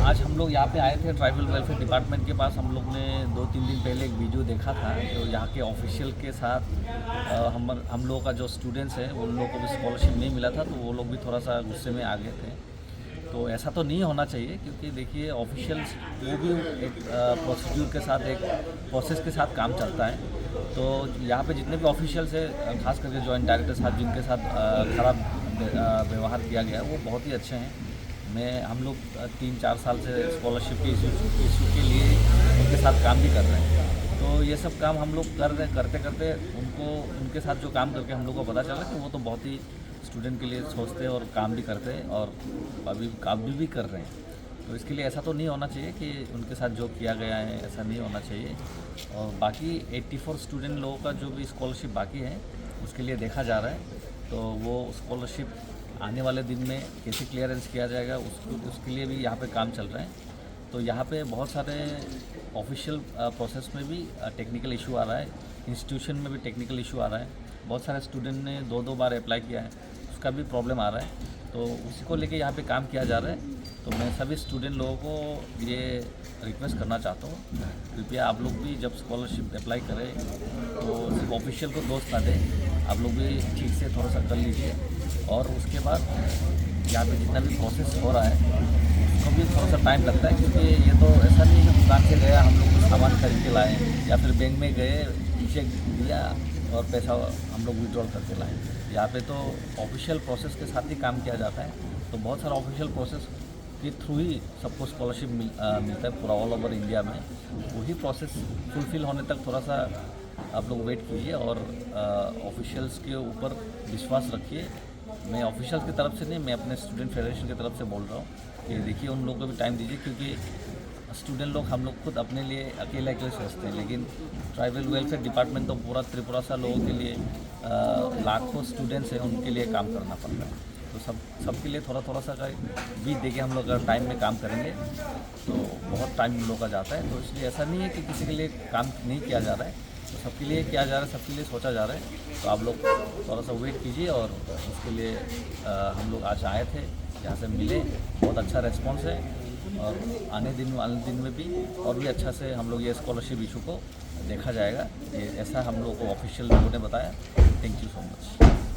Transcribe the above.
आज हम लोग यहाँ पे आए थे ट्राइबल वेलफेयर डिपार्टमेंट के पास। हम लोग ने 2-3 दिन पहले एक वीडियो देखा था तो यहाँ के ऑफिशियल के साथ हम लोगों का जो स्टूडेंट्स हैं उन लोगों को भी स्कॉलरशिप नहीं मिला था, तो वो लोग भी थोड़ा सा गुस्से में आ गए थे। तो ऐसा तो नहीं होना चाहिए, क्योंकि देखिए ऑफिशियल्स वो भी एक प्रोसीड्यूर के साथ, एक प्रोसेस के साथ काम चलता है। तो यहाँ पे जितने भी ऑफिशियल्स हैं, खास करके जॉइंट डायरेक्टर साहब जिनके साथ खराब व्यवहार किया गया, वो बहुत ही अच्छे हैं। हम लोग 3-4 साल से स्कॉलरशिप के इशू के लिए उनके साथ काम भी कर रहे हैं। तो ये सब काम हम लोग करते करते उनके साथ जो काम करके हम लोग को पता चला कि वो तो बहुत ही स्टूडेंट के लिए सोचते हैं और काम भी करते हैं, और अभी काम भी कर रहे हैं। तो इसके लिए ऐसा तो नहीं होना चाहिए कि उनके साथ जो किया गया है ऐसा नहीं होना चाहिए। और बाकी 84 स्टूडेंट लोगों का जो भी स्कॉलरशिप बाकी है उसके लिए देखा जा रहा है। तो वो स्कॉलरशिप आने वाले दिन में कैसे क्लियरेंस किया जाएगा उसके लिए भी यहाँ पे काम चल रहा है। तो यहाँ पे बहुत सारे ऑफिशियल प्रोसेस में भी टेक्निकल इशू आ रहा है, इंस्टीट्यूशन में भी टेक्निकल इशू आ रहा है। बहुत सारे स्टूडेंट ने 2-2 बार अप्लाई किया है, उसका भी प्रॉब्लम आ रहा है। तो उसी को लेके यहाँ पे काम किया जा रहा है। तो मैं सभी स्टूडेंट लोगों को ये रिक्वेस्ट करना चाहता हूँ, कृपया आप लोग भी जब स्कॉलरशिप अप्लाई करें तो सिर्फ ऑफिशियल को दोस्त ना दें, आप लोग भी ठीक से थोड़ा सा कर लीजिए। और उसके बाद यहाँ पे जितना भी प्रोसेस हो रहा है उसको भी थोड़ा सा टाइम लगता है, क्योंकि ये तो ऐसा नहीं है कि दुकान से गया हम लोग कुछ सामान खरीद के लाएँ, या फिर बैंक में गए चेक दिया और पैसा हम लोग विड्रॉल करके लाएँ। यहाँ पे तो ऑफिशियल प्रोसेस के साथ ही काम किया जाता है। तो बहुत सारा ऑफिशियल प्रोसेस के थ्रू ही सबको स्कॉलरशिप मिलता है पूरा ऑल ओवर इंडिया में। वही प्रोसेस फुलफ़िल होने तक थोड़ा सा आप लोग वेट कीजिए और ऑफिशियल्स के ऊपर विश्वास रखिए। मैं ऑफिशियल्स की तरफ से नहीं, मैं अपने स्टूडेंट फेडरेशन की तरफ से बोल रहा हूँ कि देखिए उन लोगों को भी टाइम दीजिए, क्योंकि स्टूडेंट लोग हम लोग खुद अपने लिए अकेले सोचते हैं, लेकिन ट्राइबल वेलफेयर डिपार्टमेंट तो पूरा त्रिपुरा सा लोगों के लिए लाखों स्टूडेंट्स हैं, उनके लिए काम करना पड़ता है। तो सबके लिए थोड़ा सा बीच देखिए हम लोग अगर टाइम में काम करेंगे तो बहुत टाइम हम लोग का जाता है। तो इसलिए ऐसा नहीं है कि किसी के लिए काम नहीं किया जा रहा है, तो सबके लिए किया जा रहा है, सबके लिए सोचा जा रहा है। तो आप लोग थोड़ा सा वेट कीजिए। और उसके लिए हम लोग आज आए थे, यहाँ से मिले, बहुत अच्छा रेस्पॉन्स है। और आने दिन में भी और भी अच्छा से हम लोग ये स्कॉलरशिप इशू को देखा जाएगा। ये ऐसा हम लोग को ऑफिशियल लोगों ने बताया। Thank you so much.